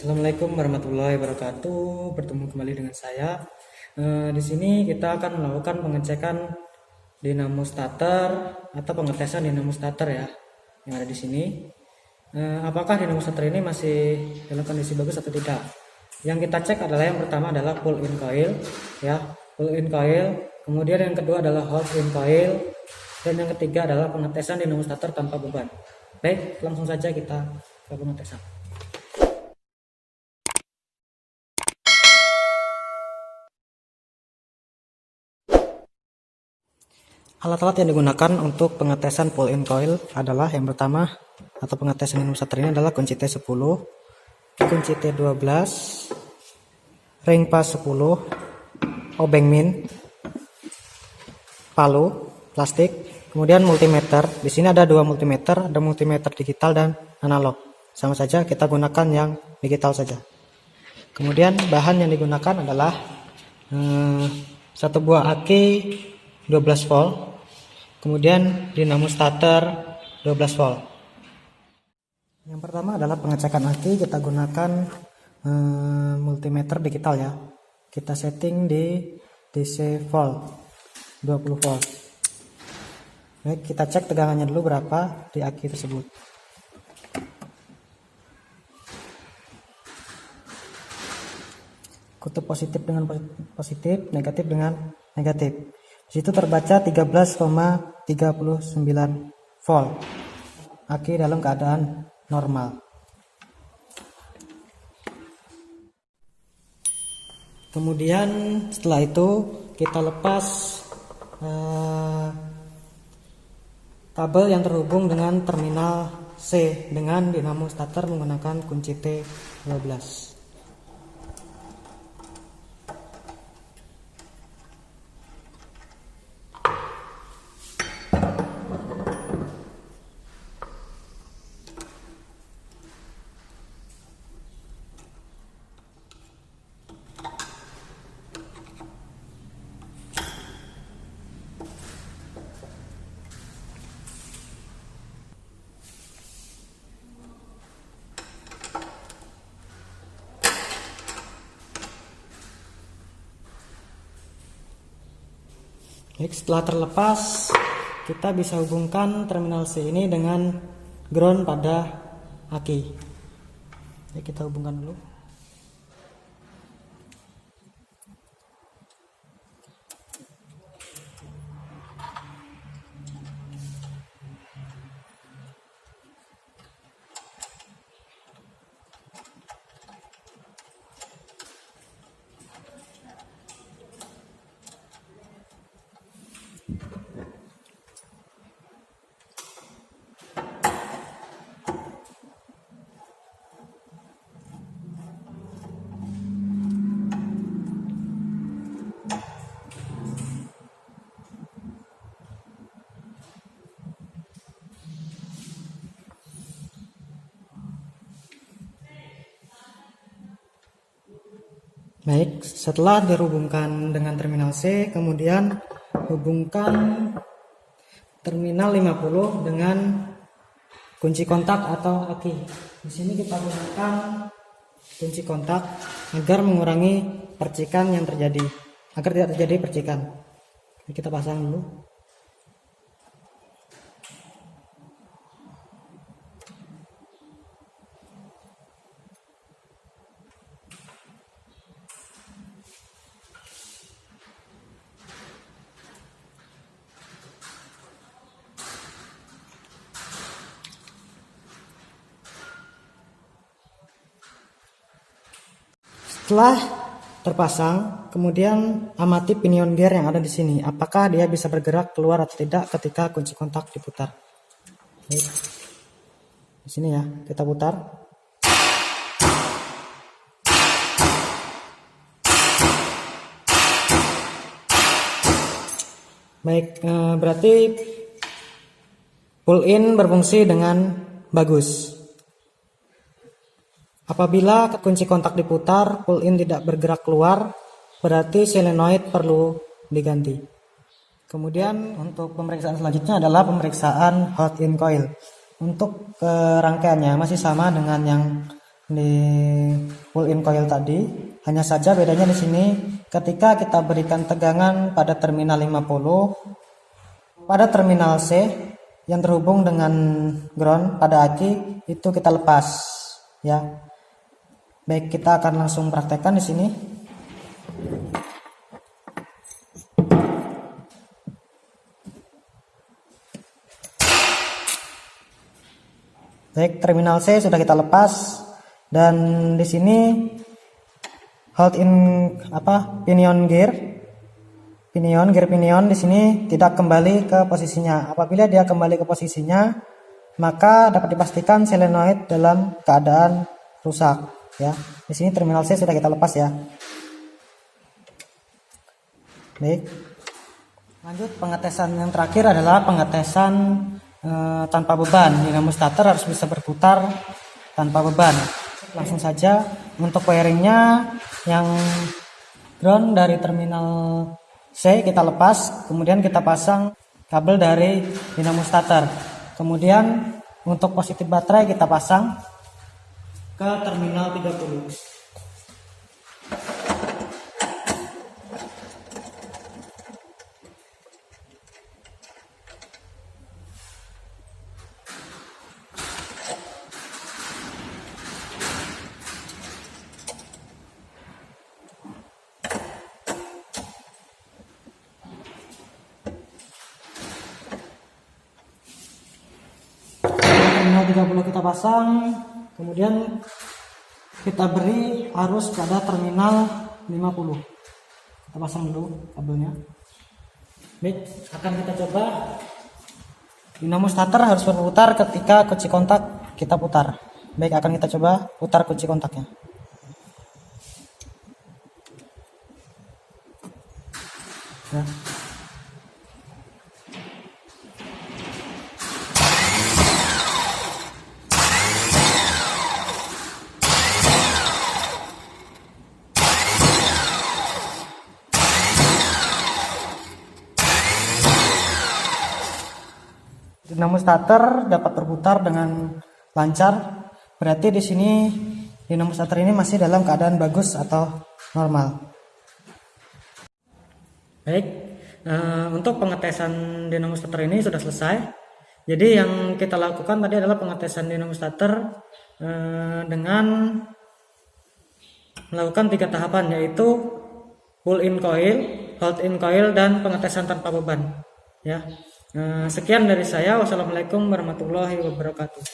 Assalamualaikum warahmatullahi wabarakatuh. Bertemu kembali dengan saya. Di sini kita akan melakukan pengecekan dinamo starter atau pengetesan dinamo starter ya, yang ada di sini. Apakah dinamo starter ini masih dalam kondisi bagus atau tidak? Yang kita cek adalah yang pertama adalah pull in coil, ya, pull in coil. Kemudian yang kedua adalah hold in coil, dan yang ketiga adalah pengetesan dinamo starter tanpa beban. Baik, langsung saja kita ke pengetesan. Alat-alat yang digunakan untuk pengetesan pull-in coil adalah yang pertama atau pengetesan dinamo starter ini adalah kunci T10, kunci T12, ring pas 10, obeng min, palu, plastik, kemudian multimeter. Di sini ada dua multimeter, ada multimeter digital dan analog. Sama saja kita gunakan yang digital saja. Kemudian bahan yang digunakan adalah satu buah aki 12 volt, kemudian dinamo starter 12 volt. Yang pertama adalah pengecekan aki. Kita gunakan multimeter digital ya. Kita setting di DC volt 20 volt. Baik, kita cek tegangannya dulu berapa di aki tersebut. Kutub positif dengan positif, negatif dengan negatif. Di situ terbaca 13,39 volt. Aki dalam keadaan normal. Kemudian setelah itu kita lepas kabel yang terhubung dengan terminal C dengan dinamo starter menggunakan kunci T12. Baik, setelah terlepas, kita bisa hubungkan terminal C ini dengan ground pada aki. Jadi kita hubungkan dulu. Baik, setelah dihubungkan dengan terminal C, kemudian hubungkan terminal 50 dengan kunci kontak atau aki. Di sini kita gunakan kunci kontak agar mengurangi percikan yang terjadi, agar tidak terjadi percikan. Jadi kita pasang dulu. Setelah terpasang, kemudian amati pinion gear yang ada di sini. Apakah dia bisa bergerak keluar atau tidak ketika kunci kontak diputar. Baik. Di sini ya, kita putar. Baik, berarti pull in berfungsi dengan bagus. Apabila kunci kontak diputar, pull in tidak bergerak keluar, berarti solenoid perlu diganti. Kemudian untuk pemeriksaan selanjutnya adalah pemeriksaan hot in coil. Untuk rangkaiannya masih sama dengan yang di pull-in coil tadi. Hanya saja bedanya di sini ketika kita berikan tegangan pada terminal 50, pada terminal C yang terhubung dengan ground pada aki itu kita lepas ya. Baik, kita akan langsung praktekkan di sini. Baik, terminal C sudah kita lepas dan di sini hold in pinion gear pinion di sini tidak kembali ke posisinya. Apabila dia kembali ke posisinya, maka dapat dipastikan solenoid dalam keadaan rusak ya. Di sini terminal C sudah kita lepas ya. Baik. Lanjut, pengetesan yang terakhir adalah pengetesan tanpa beban. Dinamo starter harus bisa berputar tanpa beban. Langsung saja untuk wiringnya, yang ground dari terminal C kita lepas, kemudian kita pasang kabel dari dinamo starter. Kemudian untuk positif baterai kita pasang ke terminal 30. Terminal 30 kita pasang, kemudian kita beri arus pada terminal 50. Kita pasang dulu kabelnya. Baik, akan kita coba. Dinamo starter harus berputar ketika kunci kontak kita putar. Baik, akan kita coba putar kunci kontaknya. Ya. Dinamo starter dapat berputar dengan lancar. Berarti di sini dinamo starter ini masih dalam keadaan bagus atau normal. Baik, untuk pengetesan dinamo starter ini sudah selesai. Jadi yang kita lakukan tadi adalah pengetesan dinamo starter dengan melakukan 3 tahapan, yaitu pull in coil, hold in coil, dan pengetesan tanpa beban. Ya. Sekian dari saya. Wassalamualaikum warahmatullahi wabarakatuh.